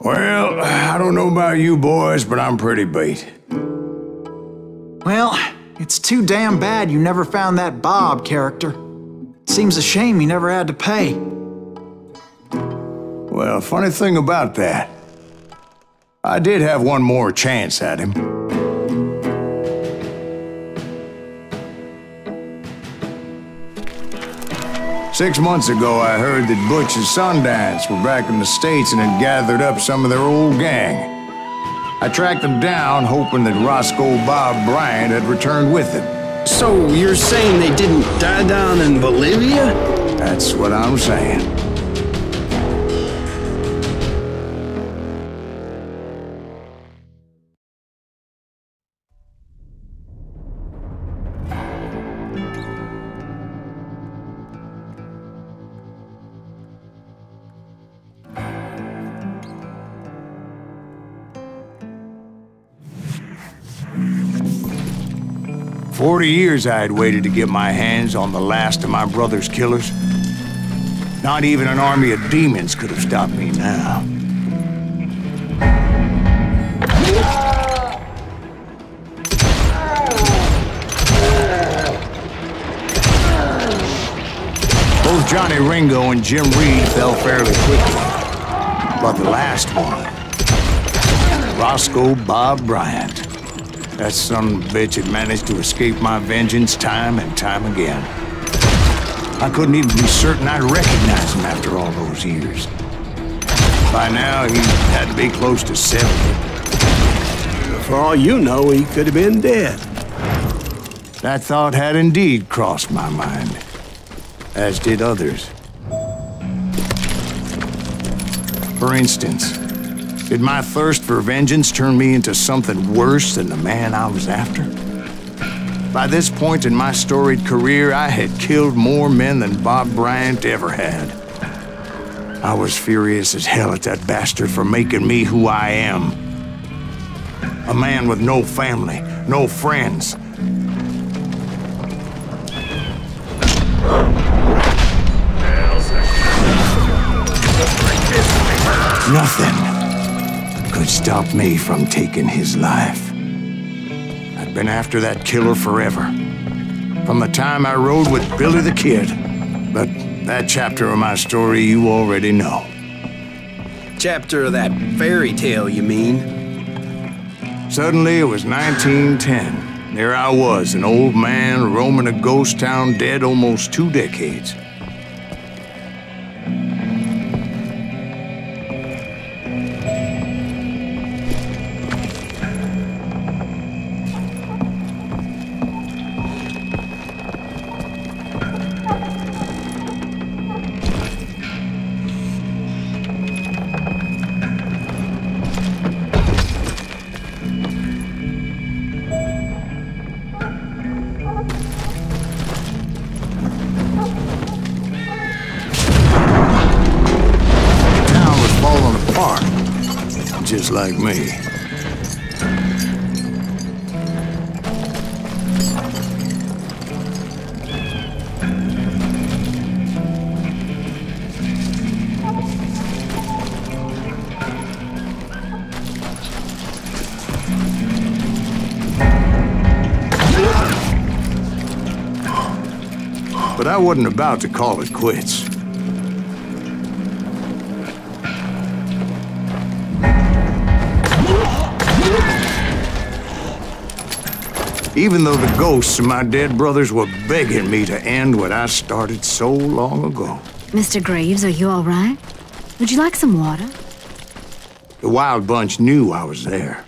Well, I don't know about you boys, but I'm pretty beat. Well, it's too damn bad you never found that Bob character. Seems a shame he never had to pay. Well, funny thing about that, I did have one more chance at him. Six months ago, I heard that Butch and Sundance were back in the States and had gathered up some of their old gang. I tracked them down, hoping that Roscoe Bob Bryant had returned with them. So you're saying they didn't die down in Bolivia? That's what I'm saying. 40 years I had waited to get my hands on the last of my brother's killers. Not even an army of demons could have stopped me now. Both Johnny Ringo and Jim Reed fell fairly quickly. But the last one, Roscoe Bob Bryant. That son of a bitch had managed to escape my vengeance time and time again. I couldn't even be certain I'd recognize him after all those years. By now, he had to be close to 70. For all you know, he could have been dead. That thought had indeed crossed my mind, as did others. For instance, did my thirst for vengeance turn me into something worse than the man I was after? By this point in my storied career, I had killed more men than Bob Bryant ever had. I was furious as hell at that bastard for making me who I am. A man with no family, no friends. Nothing could stop me from taking his life. I'd been after that killer forever. From the time I rode with Billy the Kid. But that chapter of my story you already know. Chapter of that fairy tale, you mean? Suddenly, it was 1910. There I was, an old man roaming a ghost town dead almost 2 decades. Just like me. But I wasn't about to call it quits. Even though the ghosts of my dead brothers were begging me to end what I started so long ago. Mr. Graves, are you all right? Would you like some water? The Wild Bunch knew I was there.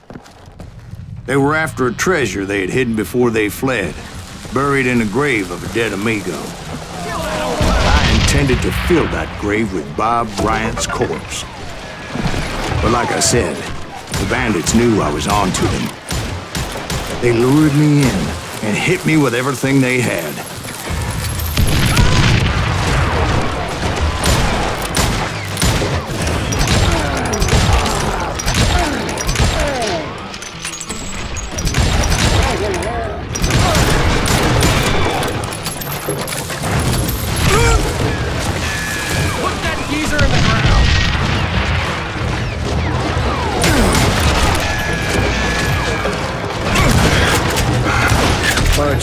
They were after a treasure they had hidden before they fled, buried in a grave of a dead amigo. I intended to fill that grave with Bob Bryant's corpse. But like I said, the bandits knew I was on to them. They lured me in and hit me with everything they had. Put that geezer in the ground!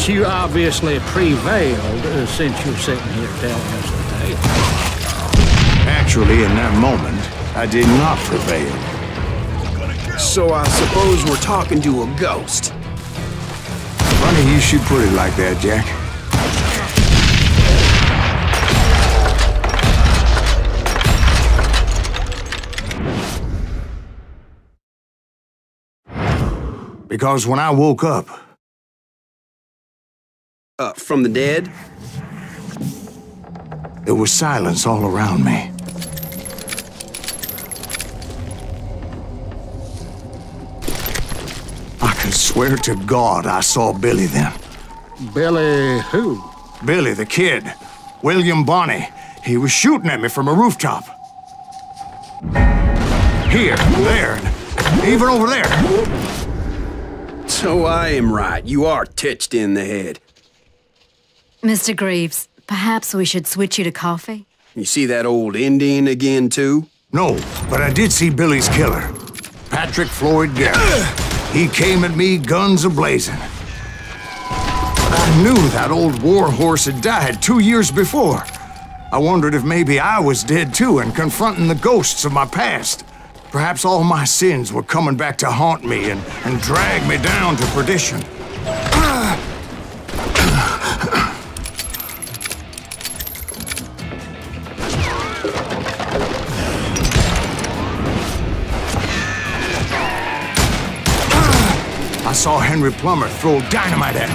Guess you obviously prevailed since you're sitting here telling us today. Actually, in that moment, I did not prevail. So I suppose we're talking to a ghost. Funny you should put it like that, Jack. Because when I woke up... From the dead? There was silence all around me. I could swear to God I saw Billy then. Billy who? Billy, the kid. William Bonney. He was shooting at me from a rooftop. Here, there, and even over there. So I am right. You are titched in the head. Mr. Greaves, perhaps we should switch you to coffee? You see that old Indian again, too? No, but I did see Billy's killer. Patrick Floyd Garrett. He came at me guns a-blazing. I knew that old war horse had died 2 years before. I wondered if maybe I was dead too and confronting the ghosts of my past. Perhaps all my sins were coming back to haunt me and drag me down to perdition. I saw Henry Plummer throw dynamite at me.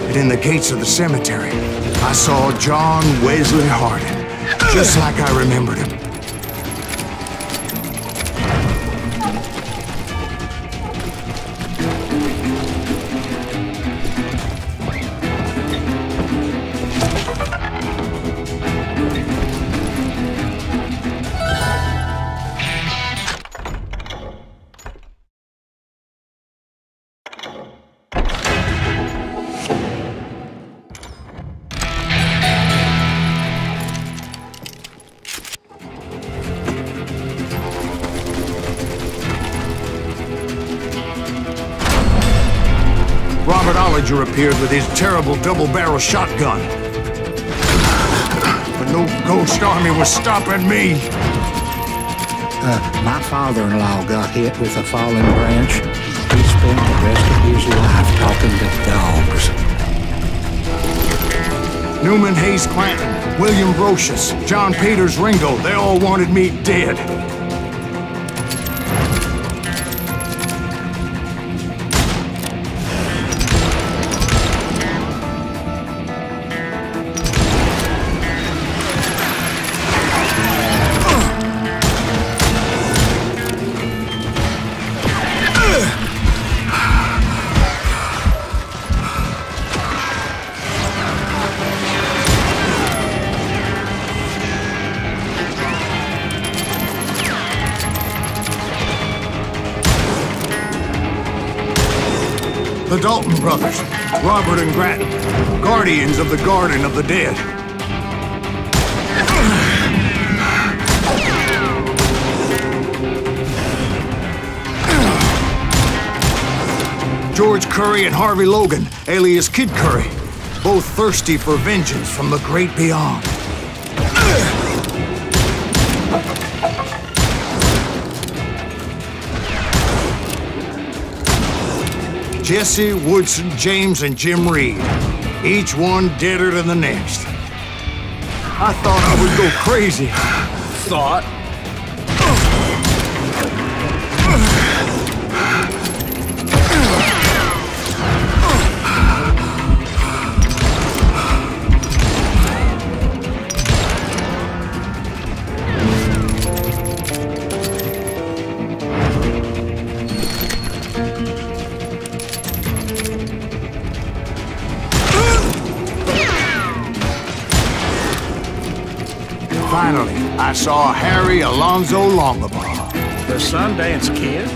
And in the gates of the cemetery, I saw John Wesley Hardin, just like I remembered him. Appeared with his terrible double-barrel shotgun. But no ghost army was stopping me. My father-in-law got hit with a falling branch. He spent the rest of his life talking to dogs. Newman Hayes Clanton, William Brocious, John Peters Ringo, they all wanted me dead. The Dalton brothers, Robert and Grattan, guardians of the Garden of the Dead. George Curry and Harvey Logan, alias Kid Curry, both thirsty for vengeance from the great beyond. Jesse, Woodson, James, and Jim Reed. Each one deader than the next. I thought I would go crazy. Thought? Finally, I saw Harry Alonzo Longabaugh. The Sundance Kid?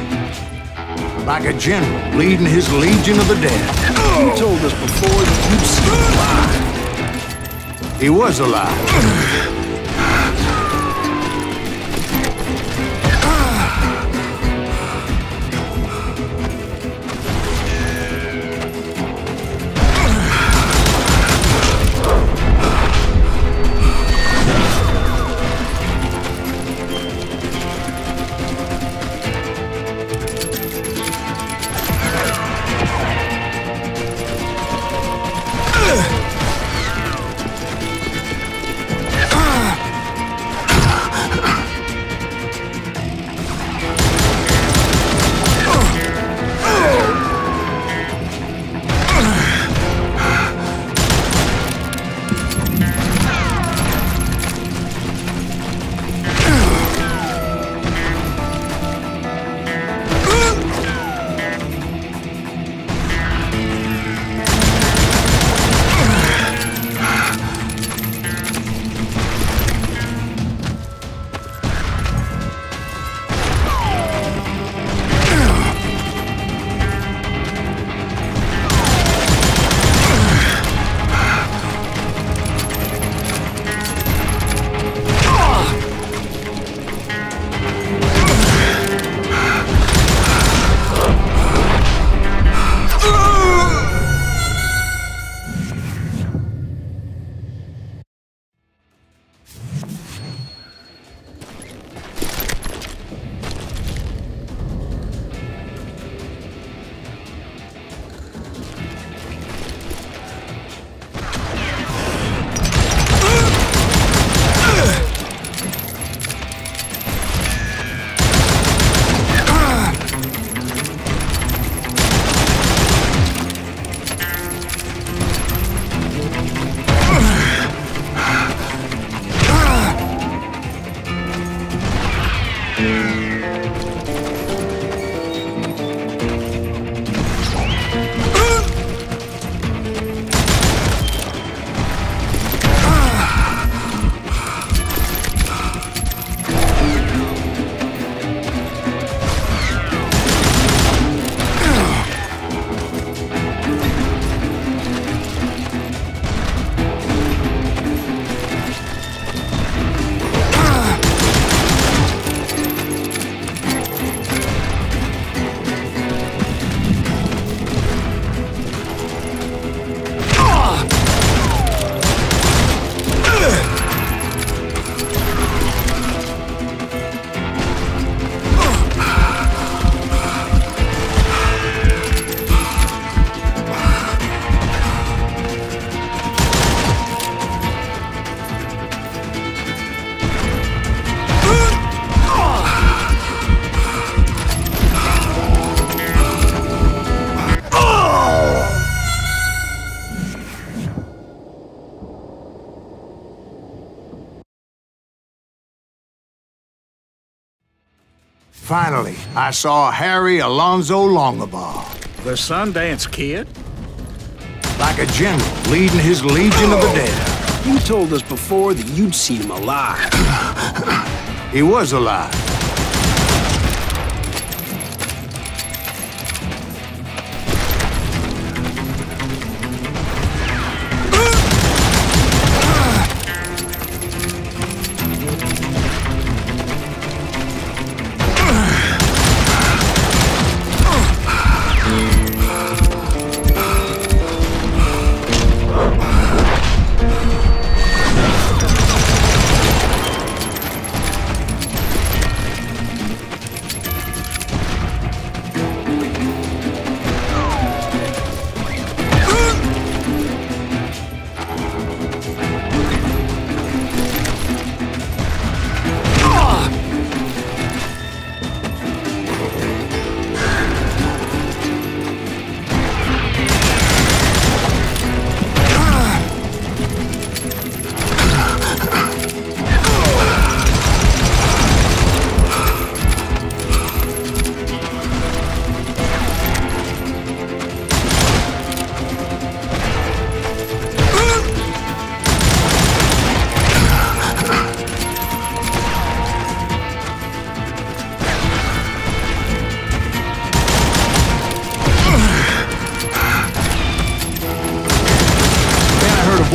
Like a general leading his legion of the dead. You told us before that you'd seen alive. He was alive. Finally, I saw Harry Alonzo Longabaugh. The Sundance Kid? Like a general leading his legion of the dead. You told us before that you'd seen him alive. He was alive.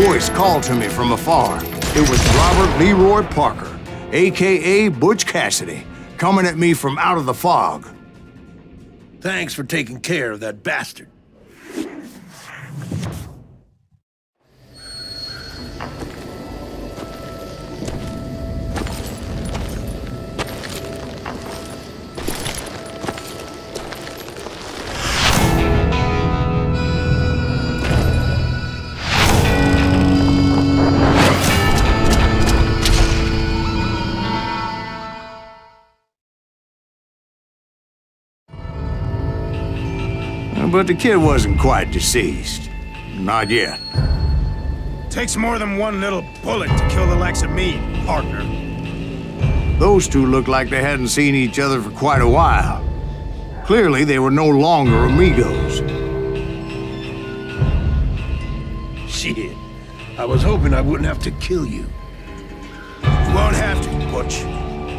voice called to me from afar. It was Robert Leroy Parker, a.k.a. Butch Cassidy, coming at me from out of the fog. Thanks for taking care of that bastard. But the kid wasn't quite deceased. Not yet. Takes more than one little bullet to kill the likes of me, partner. Those two looked like they hadn't seen each other for quite a while. Clearly, they were no longer amigos. Shit. I was hoping I wouldn't have to kill you. You won't have to, Butch.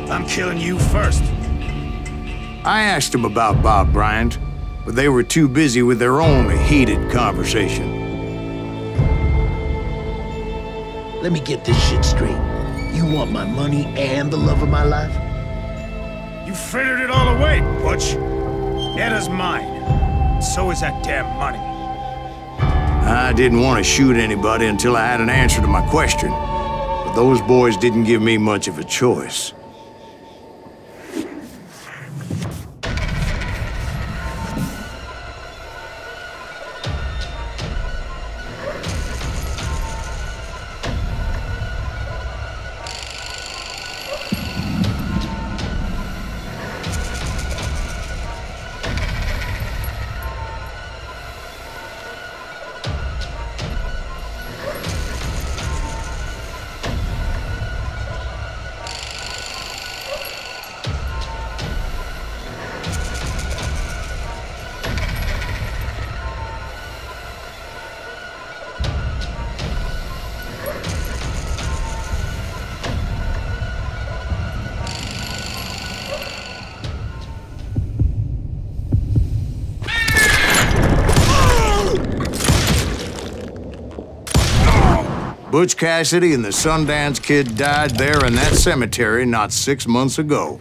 I'm killing you first. I asked him about Bob Bryant, but they were too busy with their own heated conversation. Let me get this shit straight. You want my money and the love of my life? You frittered it all away, Butch. Edda's mine. So is that damn money. I didn't want to shoot anybody until I had an answer to my question, but those boys didn't give me much of a choice. Butch Cassidy and the Sundance Kid died there in that cemetery not 6 months ago.